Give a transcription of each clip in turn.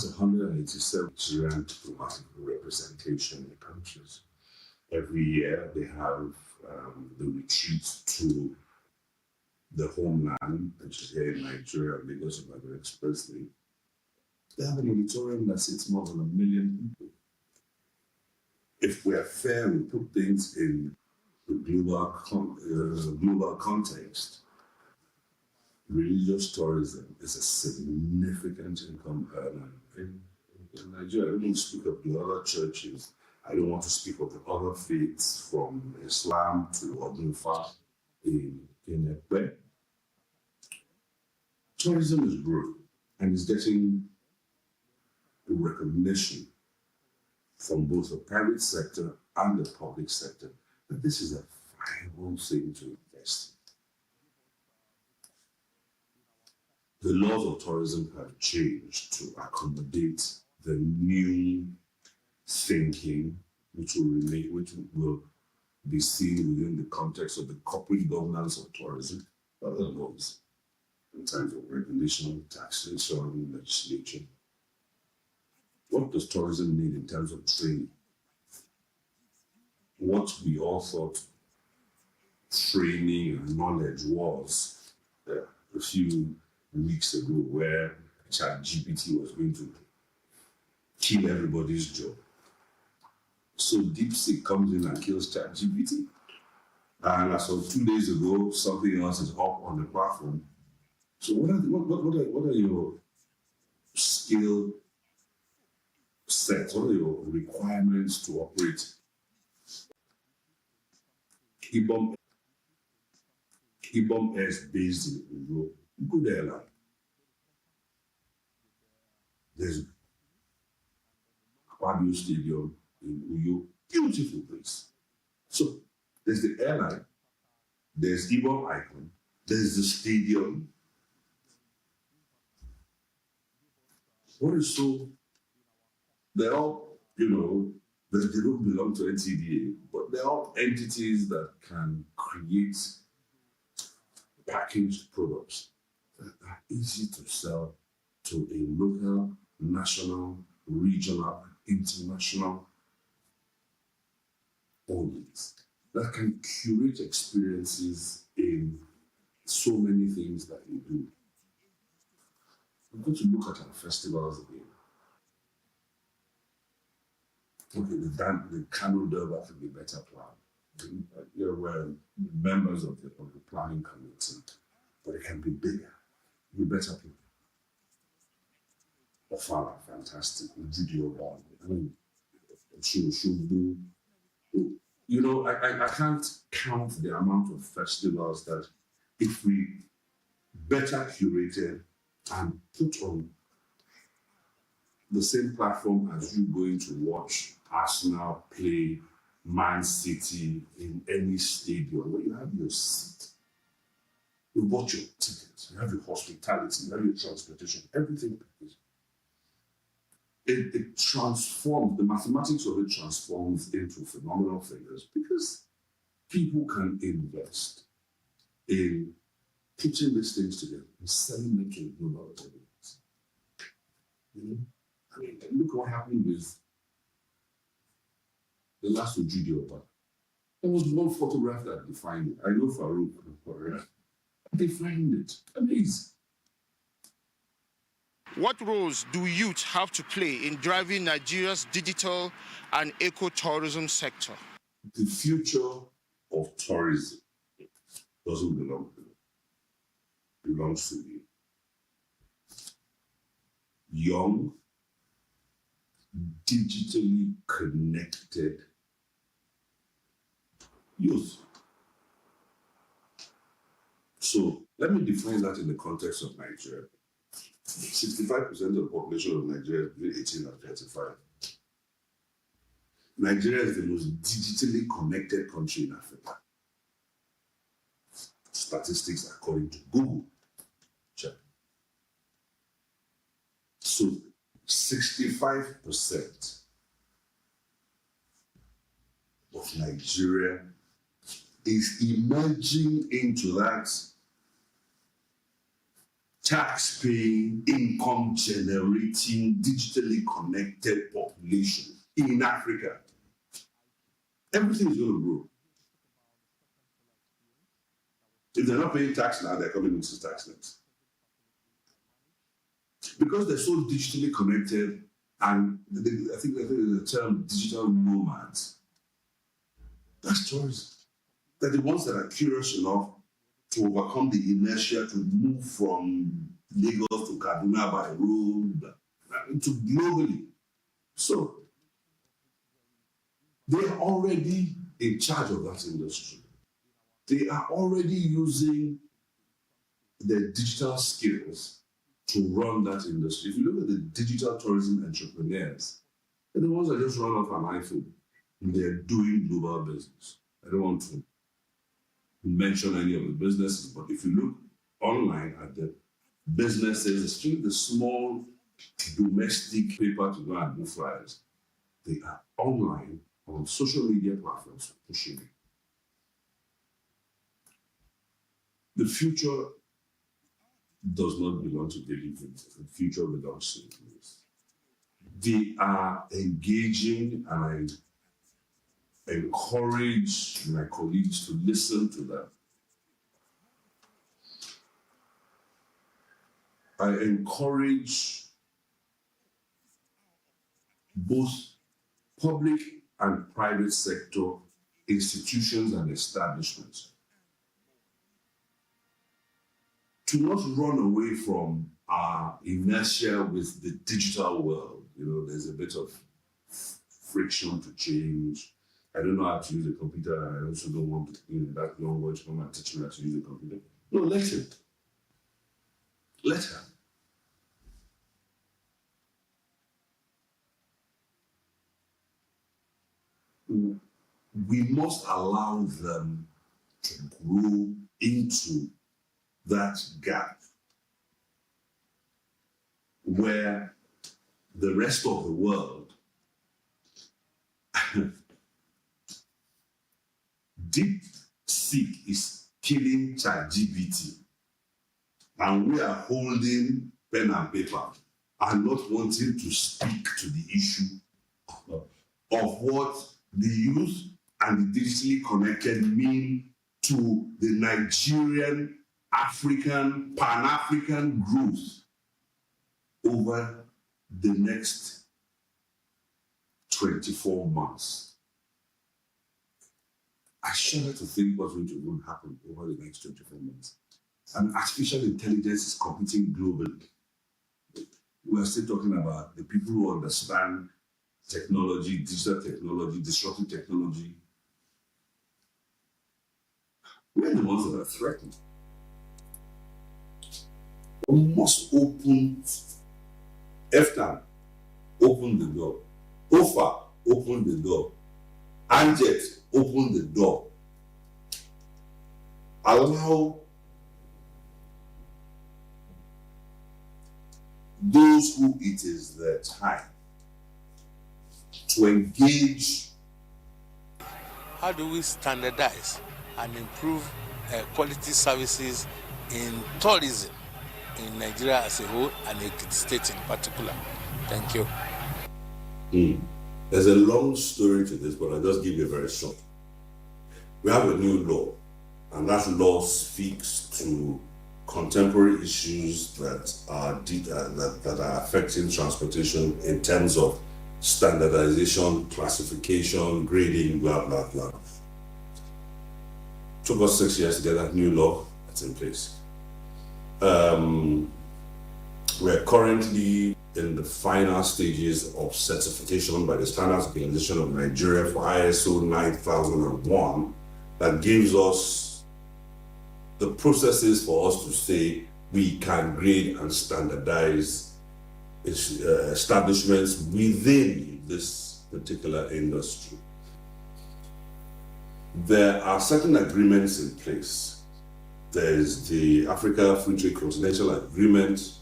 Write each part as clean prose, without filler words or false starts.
has 187 Nigerian diplomatic representation in countries. Every year they have the retreat to the homeland, which is here in Nigeria, Lagos Ibadan Expressway. They have an auditorium that sits more than 1 million people. If we're fair, we put things in the global context. Religious tourism is a significant income earner in Nigeria. I don't speak of the other churches. I don't want to speak of the other faiths from Islam to Odunufa in Ekpe. Tourism is growing and is getting recognition from both the private sector and the public sector that this is a viable thing to invest in. The laws of tourism have changed to accommodate the new thinking, which will be seen within the context of the corporate governance of tourism, other laws in terms of regulation, taxation, legislation. What does tourism need in terms of training? What we all thought training and knowledge was a few weeks ago, where ChatGPT was going to kill everybody's job. So DeepSeek comes in and kills ChatGPT. And as of 2 days ago, something else is up on the platform. So what are your skill sets? What are your requirements to operate? Ibom is based in Uyo, good airline. There's Abuja Stadium in Uyo, beautiful place. So there's the airline, there's Ibom Icon, there's the stadium. What is so? They're all, they don't belong to NTA, but they're all entities that can create packaged products that are easy to sell to a local, national, regional, international audience that can curate experiences in so many things that you do. I'm going to look at our festivals again. Okay, the Kano Derby could be better planned. We're members of the planning committee, but it can be bigger, be better people. Ofala, fantastic. Video one. I mean, should do. I can't count the amount of festivals that, if we better curated and put on the same platform as you going to watch Arsenal play Man City in any stadium, where you have your seat, you bought your tickets, you have your hospitality, you have your transportation, everything packaged. It transforms, the mathematics of it transforms into phenomenal figures because people can invest in putting these things together and selling them to global audience. I mean, look what happened with the last Ojude Oba. There was one photograph that defined it. I know Farouk defined it. Amazing. What roles do youth have to play in driving Nigeria's digital and eco-tourism sector? The future of tourism doesn't belong to them. It belongs to you. Young, digitally connected youth. So let me define that in the context of Nigeria. 65% of the population of Nigeria is between 18 and 35. Nigeria is the most digitally connected country in Africa. Statistics according to Google. Check. So 65% of Nigeria is emerging into that tax-paying, income-generating, digitally connected population in Africa. Everything is going to grow. If they're not paying tax now, they're coming into tax next. Because they're so digitally connected, and I think the term digital nomads, that's tourism. They're the ones that are curious enough to overcome the inertia to move from Lagos to Kaduna by road to globally. So they are already in charge of that industry. They are already using their digital skills to run that industry. If you look at the digital tourism entrepreneurs, they're the ones that just run off an iPhone and they're doing global business. I don't want to mention any of the businesses, but if you look online at the businesses, especially the small domestic paper to go and do flyers, they are online on social media platforms pushing it. The future does not belong to daily things. The future belongs to things. They are engaging, and I encourage my colleagues to listen to them. I encourage both public and private sector institutions and establishments to not run away from our inertia with the digital world. You know, there's a bit of friction to change. I don't know how to use a computer, and I also don't want that young boy to come and teach me how to use a computer. No, let him. Let her. We must allow them to grow into that gap where the rest of the world DeepSeek is killing ChatGPT, and we are holding pen and paper and not wanting to speak to the issue of what the youth and the digitally connected mean to the Nigerian, African, Pan-African growth over the next 24 months. I shudder to think what's going to happen over the next 24 months. And artificial intelligence is competing globally. We are still talking about the people who understand technology, digital technology, disruptive technology. We're the ones that are threatened. We must open EFTAN, open the door. OFA, open the door. ANJET, open the door. Allow those who it is their time to engage. How do we standardize and improve quality services in tourism in Nigeria as a whole and Ekiti State in particular? Thank you. There's a long story to this, but I'll just give you a very short. We have a new law, and that law speaks to contemporary issues that are affecting transportation in terms of standardization, classification, grading, blah, blah, blah. Took us 6 years to get that new law that's in place. We're currently in the final stages of certification by the Standards Organization of Nigeria for ISO 9001 that gives us the processes for us to say we can grade and standardize establishments within this particular industry. There are certain agreements in place. There's the Africa Free Trade Continental Agreement,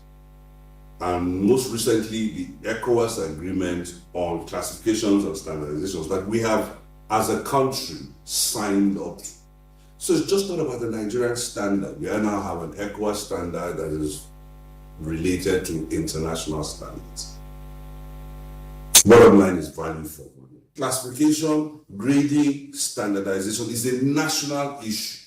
and most recently the ECOWAS Agreement on classifications and standardizations that we have as a country signed up to. So it's just not about the Nigerian standard. We now have an ECOWAS standard that is related to international standards. Bottom line is value for money. Classification, grading, standardization is a national issue.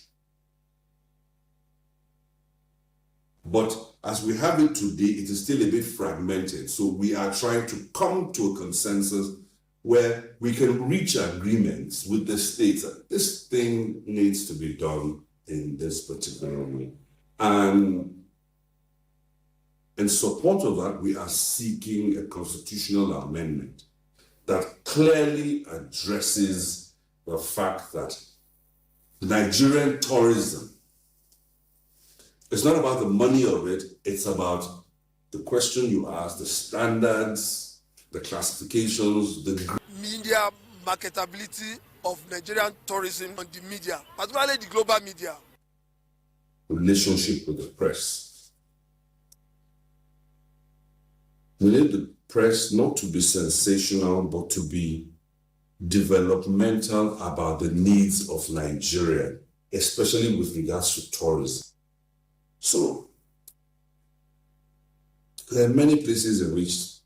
But as we have it today, it is still a bit fragmented. So we are trying to come to a consensus where we can reach agreements with the states that this thing needs to be done in this particular way. And in support of that, we are seeking a constitutional amendment that clearly addresses the fact that Nigerian tourism, it's not about the money of it, it's about the question you ask, the standards, the classifications, the media marketability of Nigerian tourism on the media, particularly the global media. Relationship with the press. We need the press not to be sensational, but to be developmental about the needs of Nigeria, especially with regards to tourism. So, there are many places in which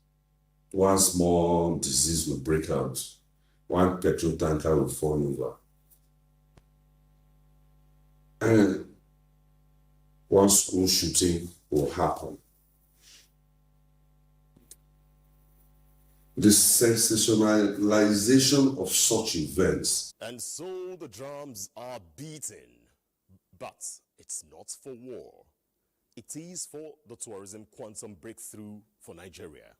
one small disease will break out, one petrol tanker will fall over, and one school shooting will happen. The sensationalization of such events. And so the drums are beaten, but it's not for war. It is for the tourism quantum breakthrough for Nigeria.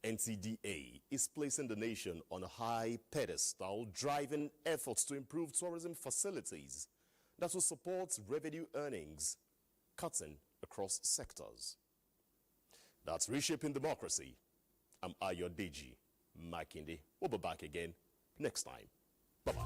NTDA is placing the nation on a high pedestal, driving efforts to improve tourism facilities that will support revenue earnings, cutting across sectors. That's reshaping democracy. I'm Ayodeji Makinde. We'll be back again next time. Bye-bye.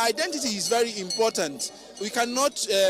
Identity is very important. We cannot